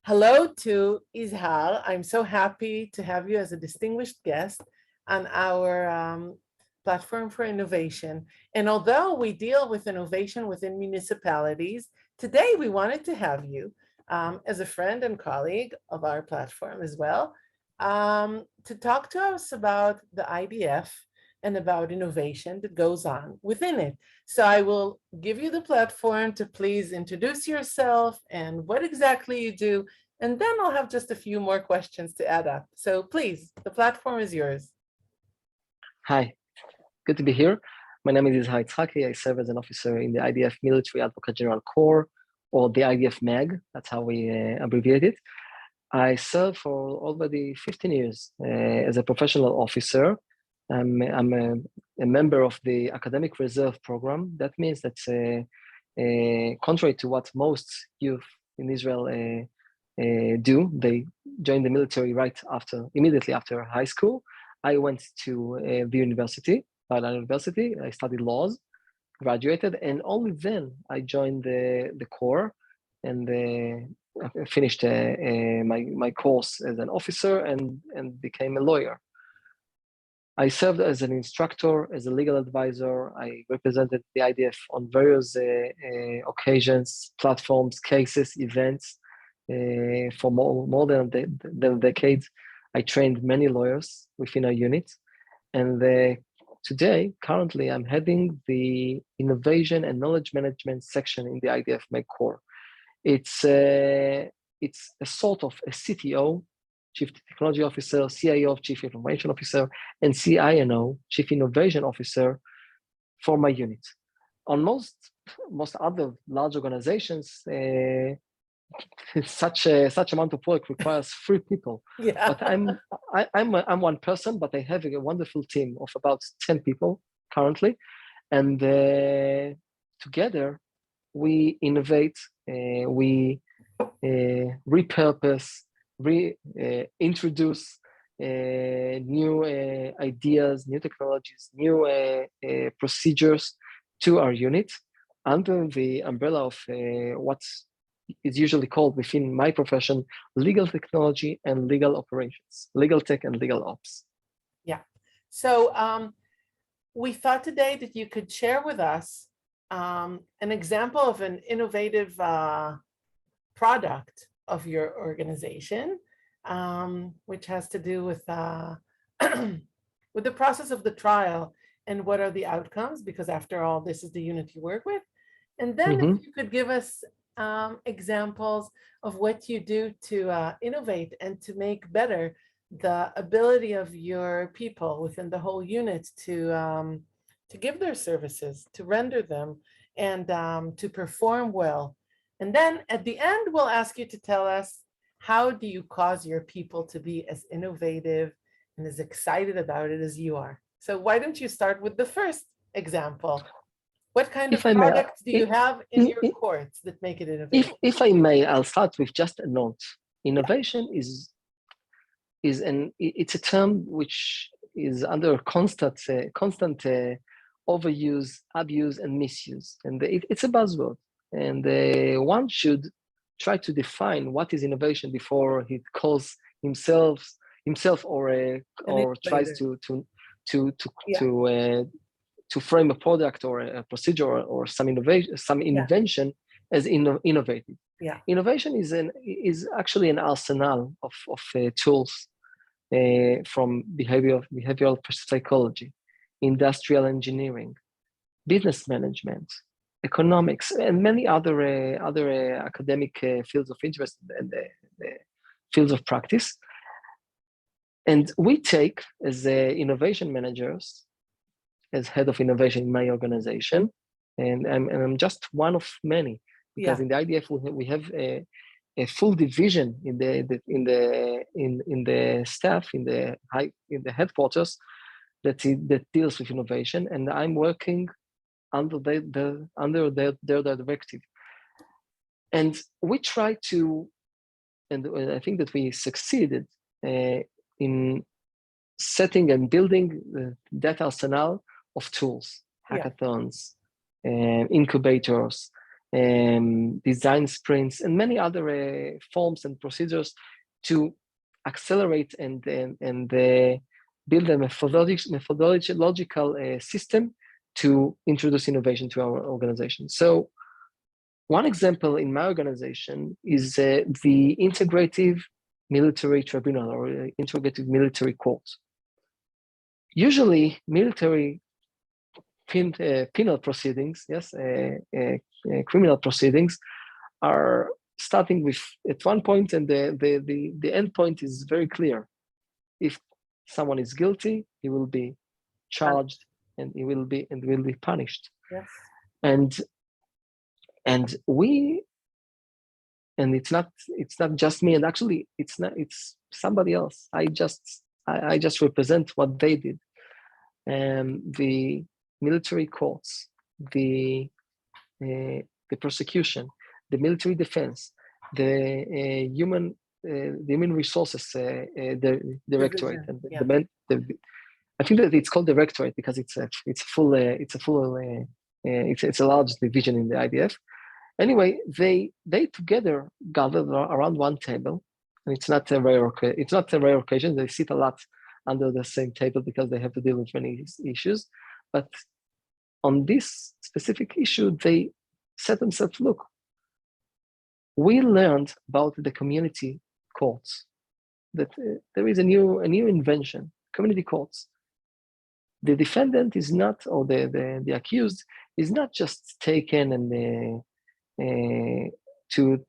Hello to Izhar. I'm so happy to have you as a distinguished guest on our platform for innovation. And although we deal with innovation within municipalities, today we wanted to have you as a friend and colleague of our platform as well, to talk to us about the IDF and about innovation that goes on within it. So I will give you the platform to please introduce yourself and what exactly you do, and then I'll have just a few more questions to add up. So please, the platform is yours. Hi, good to be here. My name is Izhaki. I serve as an officer in the IDF Military Advocate General Corps, or the IDF MAG. That's how we abbreviate it. I served for already 15 years as a professional officer. I'm a member of the Academic Reserve Program. That means that contrary to what most youth in Israel do, they join the military immediately after high school. I went to the university, I studied laws, graduated, and only then I joined the Corps and finished my course as an officer and became a lawyer. I served as an instructor, as a legal advisor. I represented the IDF on various occasions, platforms, cases, events. For more than a decade. I trained many lawyers within our unit. And currently, I'm heading the Innovation and Knowledge Management section in the IDF MAG Corps. It's a sort of a CTO, Chief Technology Officer, CIO, Chief Information Officer, and CINO, Chief Innovation Officer for my unit. On most other large organizations, such amount of work requires 3 people. Yeah. But I'm one person, but I have a wonderful team of about 10 people currently, and together we innovate, we repurpose, introduce new ideas, new technologies, new procedures to our unit under the umbrella of what is usually called within my profession legal technology and legal operations, legal tech and legal ops. Yeah. So we thought today that you could share with us an example of an innovative product of your organization, which has to do with with the process of the trial and what are the outcomes, because after all, this is the unit you work with. And then if you could give us examples of what you do to innovate and to make better the ability of your people within the whole unit to give their services, to render them, and to perform well. And then at the end, we'll ask you to tell us, how do you cause your people to be as innovative and as excited about it as you are? So why don't you start with the first example? What kind of products do you have in your courts that make it innovative? If I may, I'll start with just a note. Innovation is it's a term which is under constant overuse, abuse, and misuse, and it's a buzzword. And one should try to define what is innovation before he calls himself or tries to frame a product or a procedure or some invention as innovative. Yeah. Innovation is actually an arsenal of tools from behavioral psychology, industrial engineering, business management, economics, and many other academic fields of interest and fields of practice. And we take, as innovation managers, as head of innovation in my organization, and I'm just one of many, because in the IDF we have a full division in the staff in the headquarters that deals with innovation, and I'm working under their directive. And we try to, and I think that we succeeded in setting and building that arsenal of tools, hackathons, incubators, design sprints, and many other forms and procedures to accelerate and build a methodological system to introduce innovation to our organization. So one example in my organization is the integrative military tribunal or integrative military court. Usually military penal proceedings, yes, criminal proceedings are starting with at one point, and the end point is very clear. If someone is guilty, he will be charged and he will be punished. Yes. And it's not just me, and actually it's somebody else. I just represent what they did. The military courts, the prosecution, the military defense, the human resources the directorate, and I think that it's called directorate because it's a large division in the IDF. Anyway, they together gathered around one table, and it's not a rare occasion. They sit a lot under the same table because they have to deal with many issues. But on this specific issue, they said themselves, look, we learned about the community courts, that there is a new invention, community courts. The defendant is not, or the accused is not just taken and to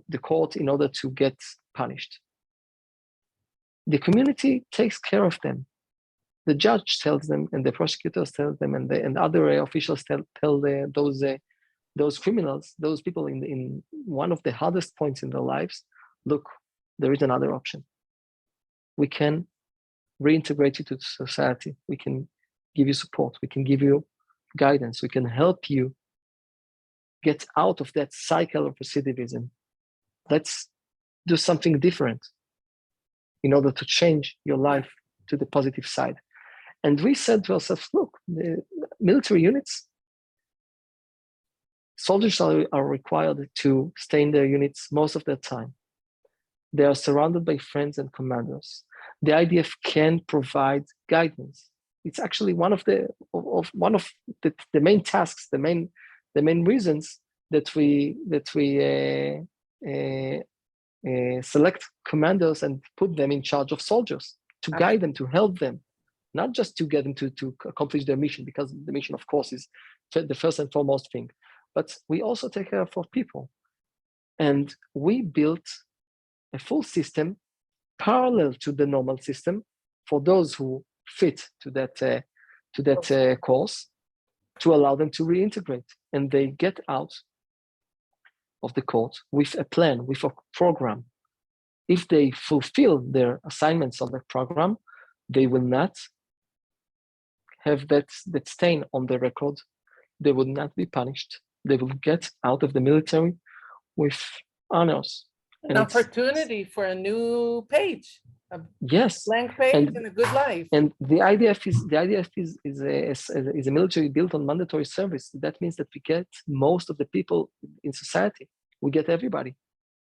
the court in order to get punished. The community takes care of them. The judge tells them, and the prosecutors tell them, and other officials tell those criminals, those people in one of the hardest points in their lives, look, there is another option. We can reintegrate you to society. We can give you support. We can give you guidance. We can help you get out of that cycle of recidivism. Let's do something different in order to change your life to the positive side. And we said to ourselves, look, the military units, soldiers are required to stay in their units most of their time. They are surrounded by friends and commanders. The IDF can provide guidance. It's actually one of the main tasks, the main reasons that we select commanders and put them in charge of soldiers, to guide them, to help them, not just to get them to accomplish their mission, because the mission, of course, is the first and foremost thing, but we also take care of people. And we built a full system parallel to the normal system for those who fit to that course, to allow them to reintegrate, and they get out of the court with a plan, with a program. If they fulfill their assignments of the program, they will not have that stain on their record. They will not be punished. They will get out of the military with honors. An opportunity for a new page. Yes, blank page and a good life. And the IDF is a military built on mandatory service. That means that we get most of the people in society. We get everybody.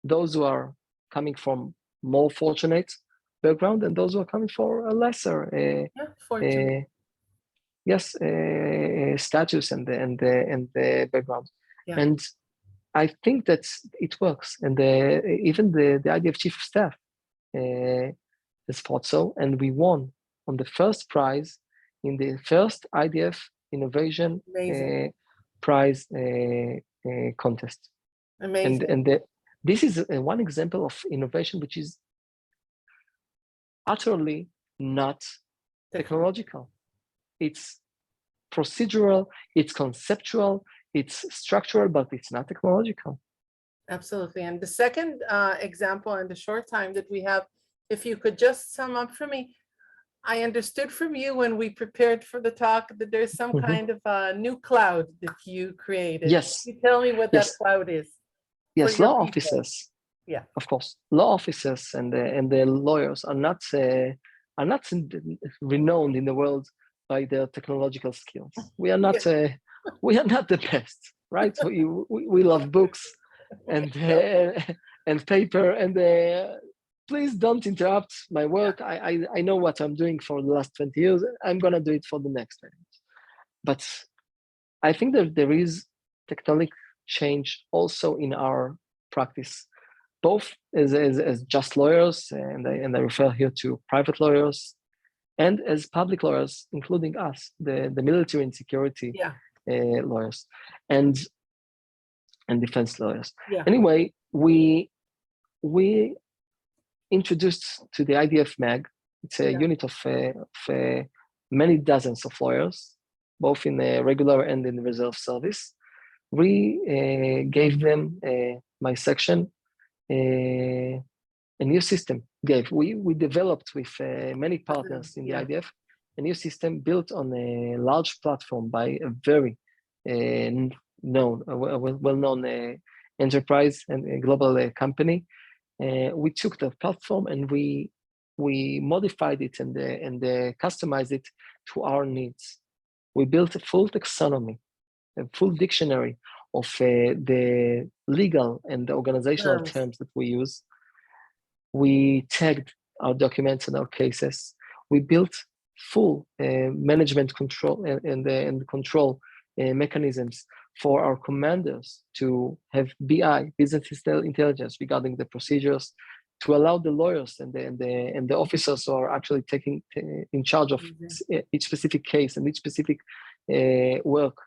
Those who are coming from more fortunate background, and those who are coming for a lesser status and the background. Yeah. And I think that it works. And even the IDF Chief of Staff has thought so, and we won on the first prize in the first IDF Innovation Prize contest. Amazing. And this is one example of innovation which is utterly not technological. It's procedural, it's conceptual, it's structural, but it's not technological. Absolutely. And the second example in the short time that we have, if you could just sum up for me, I understood from you when we prepared for the talk that there's some kind of a new cloud that you created. Yes. Can you tell me what that cloud is? Yes, law officers. Yeah, of course. Law officers and the lawyers are not renowned in the world by their technological skills. We are not the best. right? We love books and and paper, and please don't interrupt my work. I know what I'm doing for the last 20 years. I'm gonna do it for the next 20 years. But I think that there is tectonic change also in our practice, both as just lawyers, and I refer here to private lawyers, and as public lawyers, including us, the military and security lawyers, and defense lawyers. Yeah. Anyway, we introduced to the IDF MAG. It's a unit of many dozens of lawyers, both in the regular and in the reserve service. We gave them my section a new system. We developed with many partners in the IDF a new system built on a large platform by a very well-known enterprise and a global company. We took the platform and we modified it and customized it to our needs. We built a full taxonomy, a full dictionary of the legal and the organizational terms that we use. We tagged our documents and our cases. We built full management control and control mechanisms for our commanders to have BI, business intelligence, regarding the procedures, to allow the lawyers and the officers who are actually taking in charge of each specific case and each specific work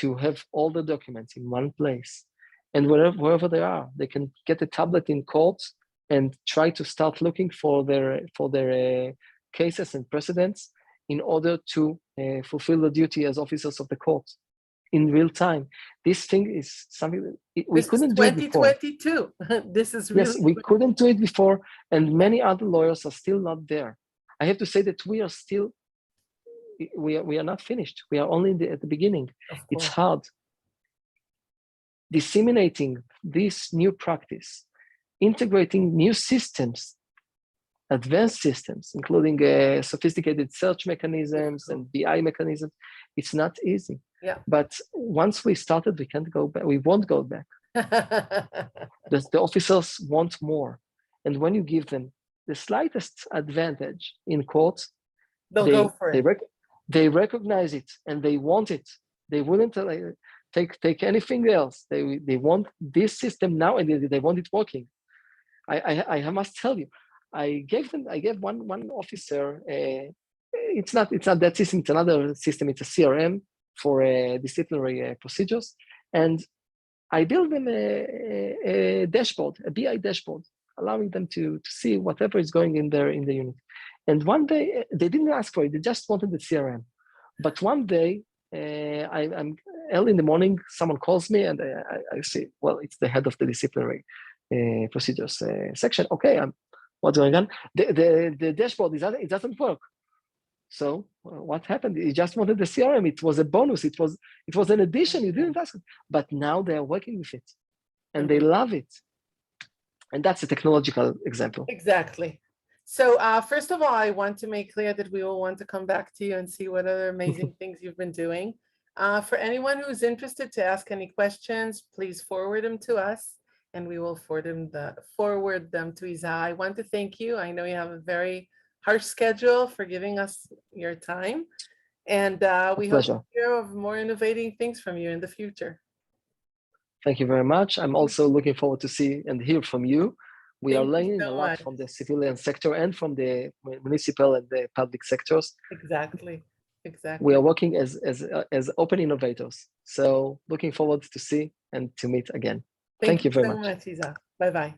to have all the documents in one place. And wherever they are, they can get a tablet in court and try to start looking for their cases and precedents in order to fulfill the duty as officers of the court in real time. This thing is something we couldn't do it before. 2022. This is really yes, we couldn't do it before, and many other lawyers are still not there. I have to say that we are still, we are not finished. We are only at the beginning. It's hard. Disseminating this new practice, integrating new systems, advanced systems, including sophisticated search mechanisms and BI mechanisms, it's not easy. Yeah. But once we started, we can't go back. We won't go back. The officers want more. And when you give them the slightest advantage in court, they'll go for it. They recognize it and they want it. They wouldn't take anything else. They want this system now, and they want it working. I must tell you, I gave one officer. It's not that system. It's another system. It's a CRM for disciplinary procedures, and I built them a dashboard, a BI dashboard, allowing them to see whatever is going in there in the unit. And one day they didn't ask for it; they just wanted the CRM. But one day, I'm early in the morning. Someone calls me, and I say, "Well, it's the head of the disciplinary procedures section." Okay, what's going on? The dashboard it doesn't work. So what happened? You just wanted the CRM. It was a bonus. It was an addition. You didn't ask it. But now they are working with it, and they love it. And that's a technological example. Exactly. So first of all, I want to make clear that we will want to come back to you and see what other amazing things you've been doing. For anyone who's interested to ask any questions, please forward them to us, and we will forward them to Izhar. I want to thank you. I know you have a very harsh schedule for giving us your time, and we hope to hear of more innovating things from you in the future. Thank you very much. I'm also looking forward to see and hear from you. We are learning a lot from the civilian sector and from the municipal and the public sectors. Exactly. We are working as open innovators. So looking forward to see and to meet again. Thank you very much. Thank you so much, Izhar. Bye-bye.